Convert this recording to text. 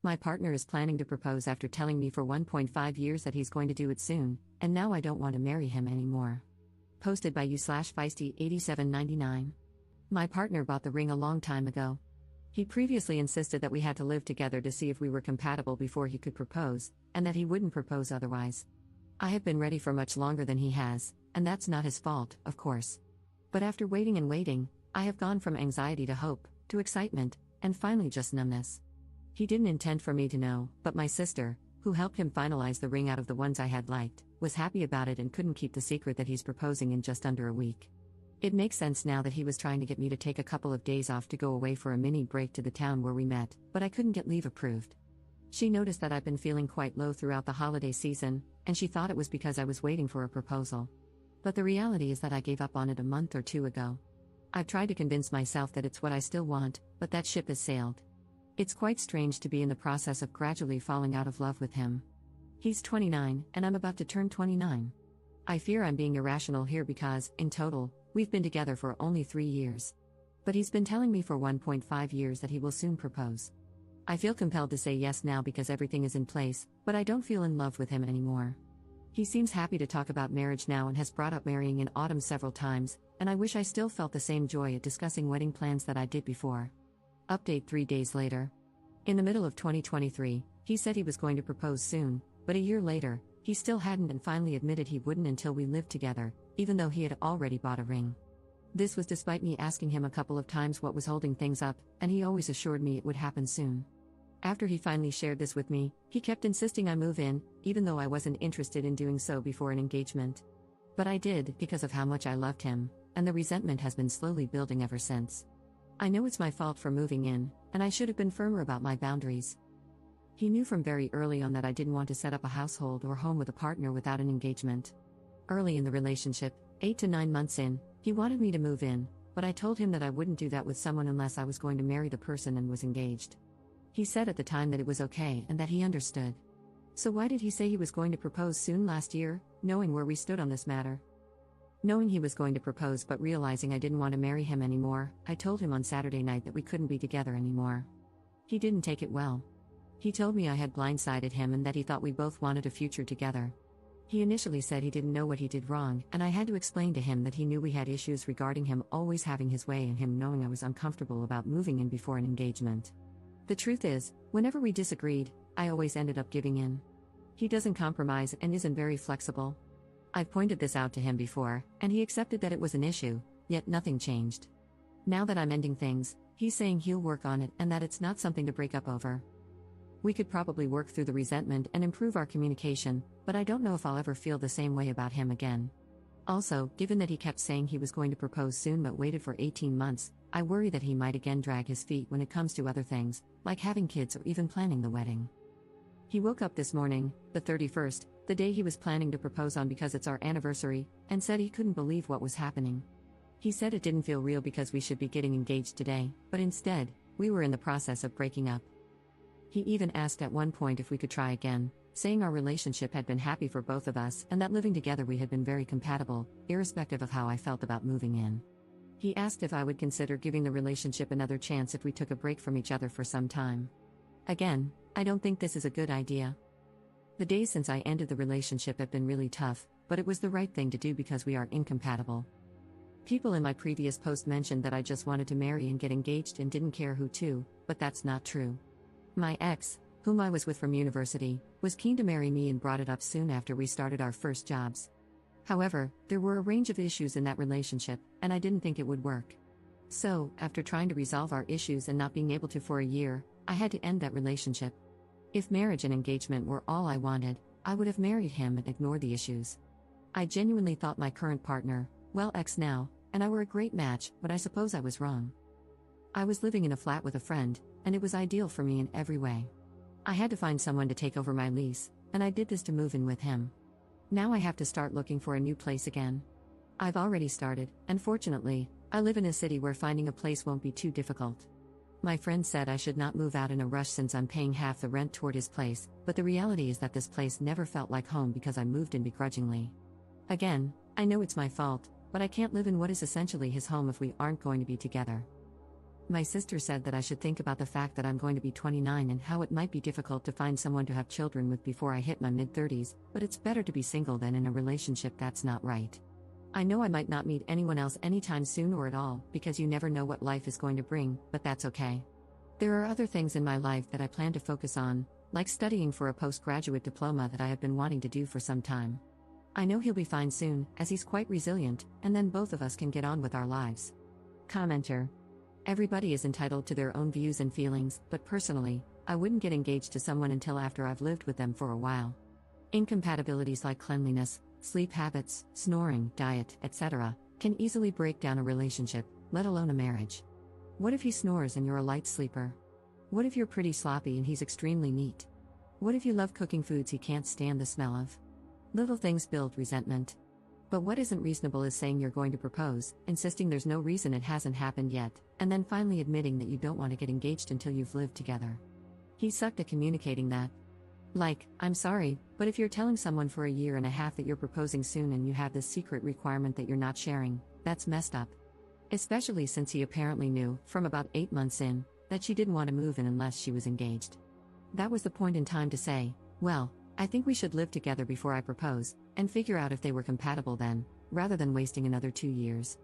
My partner is planning to propose after telling me for 1.5 years that he's going to do it soon, and now I don't want to marry him anymore. Posted by you/feisty8799. My partner bought the ring a long time ago. He previously insisted that we had to live together to see if we were compatible before he could propose, and that he wouldn't propose otherwise. I have been ready for much longer than he has, and that's not his fault, of course. But after waiting and waiting, I have gone from anxiety to hope, to excitement, and finally just numbness. He didn't intend for me to know, but my sister, who helped him finalize the ring out of the ones I had liked, was happy about it and couldn't keep the secret that he's proposing in just under a week. It makes sense now that he was trying to get me to take a couple of days off to go away for a mini break to the town where we met, but I couldn't get leave approved. She noticed that I've been feeling quite low throughout the holiday season, and she thought it was because I was waiting for a proposal. But the reality is that I gave up on it a month or two ago. I've tried to convince myself that it's what I still want, but that ship has sailed. It's quite strange to be in the process of gradually falling out of love with him. He's 29, and I'm about to turn 29. I fear I'm being irrational here because, in total, we've been together for only 3 years. But he's been telling me for 1.5 years that he will soon propose. I feel compelled to say yes now because everything is in place, but I don't feel in love with him anymore. He seems happy to talk about marriage now and has brought up marrying in autumn several times, and I wish I still felt the same joy at discussing wedding plans that I did before. Update 3 days later. In the middle of 2023, he said he was going to propose soon, but a year later, he still hadn't and finally admitted he wouldn't until we lived together, even though he had already bought a ring. This was despite me asking him a couple of times what was holding things up, and he always assured me it would happen soon. After he finally shared this with me, he kept insisting I move in, even though I wasn't interested in doing so before an engagement. But I did, because of how much I loved him, and the resentment has been slowly building ever since. I know it's my fault for moving in, and I should have been firmer about my boundaries. He knew from very early on that I didn't want to set up a household or home with a partner without an engagement. Early in the relationship, 8 to 9 months in, he wanted me to move in, but I told him that I wouldn't do that with someone unless I was going to marry the person and was engaged. He said at the time that it was okay and that he understood. So why did he say he was going to propose soon last year, knowing where we stood on this matter? Knowing he was going to propose but realizing I didn't want to marry him anymore, I told him on Saturday night that we couldn't be together anymore. He didn't take it well. He told me I had blindsided him and that he thought we both wanted a future together. He initially said he didn't know what he did wrong, and I had to explain to him that he knew we had issues regarding him always having his way and him knowing I was uncomfortable about moving in before an engagement. The truth is, whenever we disagreed, I always ended up giving in. He doesn't compromise and isn't very flexible. I've pointed this out to him before, and he accepted that it was an issue, yet nothing changed. Now that I'm ending things, he's saying he'll work on it and that it's not something to break up over. We could probably work through the resentment and improve our communication, but I don't know if I'll ever feel the same way about him again. Also, given that he kept saying he was going to propose soon but waited for 18 months, I worry that he might again drag his feet when it comes to other things, like having kids or even planning the wedding. He woke up this morning, the 31st, the day he was planning to propose on because it's our anniversary, and said he couldn't believe what was happening. He said it didn't feel real because we should be getting engaged today, but instead, we were in the process of breaking up. He even asked at one point if we could try again, saying our relationship had been happy for both of us and that living together we had been very compatible, irrespective of how I felt about moving in. He asked if I would consider giving the relationship another chance if we took a break from each other for some time. Again, I don't think this is a good idea. The days since I ended the relationship have been really tough, but it was the right thing to do because we are incompatible. People in my previous post mentioned that I just wanted to marry and get engaged and didn't care who to, but that's not true. My ex, whom I was with from university, was keen to marry me and brought it up soon after we started our first jobs. However, there were a range of issues in that relationship, and I didn't think it would work. So, after trying to resolve our issues and not being able to for a year, I had to end that relationship. If marriage and engagement were all I wanted, I would have married him and ignored the issues. I genuinely thought my current partner, well ex now, and I were a great match, but I suppose I was wrong. I was living in a flat with a friend, and it was ideal for me in every way. I had to find someone to take over my lease, and I did this to move in with him. Now I have to start looking for a new place again. I've already started, and fortunately, I live in a city where finding a place won't be too difficult. My friend said I should not move out in a rush since I'm paying half the rent toward his place, but the reality is that this place never felt like home because I moved in begrudgingly. Again, I know it's my fault, but I can't live in what is essentially his home if we aren't going to be together. My sister said that I should think about the fact that I'm going to be 29 and how it might be difficult to find someone to have children with before I hit my mid-30s, but it's better to be single than in a relationship that's not right. I know I might not meet anyone else anytime soon or at all, because you never know what life is going to bring, but that's okay. There are other things in my life that I plan to focus on, like studying for a postgraduate diploma that I have been wanting to do for some time. I know he'll be fine soon, as he's quite resilient, and then both of us can get on with our lives. Commenter. Everybody is entitled to their own views and feelings, but personally, I wouldn't get engaged to someone until after I've lived with them for a while. Incompatibilities like cleanliness, sleep habits, snoring, diet, etc., can easily break down a relationship, let alone a marriage. What if he snores and you're a light sleeper? What if you're pretty sloppy and he's extremely neat? What if you love cooking foods he can't stand the smell of? Little things build resentment. But what isn't reasonable is saying you're going to propose, insisting there's no reason it hasn't happened yet, and then finally admitting that you don't want to get engaged until you've lived together. He sucked at communicating that. Like, I'm sorry, but if you're telling someone for a year and a half that you're proposing soon and you have this secret requirement that you're not sharing, that's messed up. Especially since he apparently knew, from about 8 months in, that she didn't want to move in unless she was engaged. That was the point in time to say, well, I think we should live together before I propose, and figure out if they were compatible then, rather than wasting another 2 years.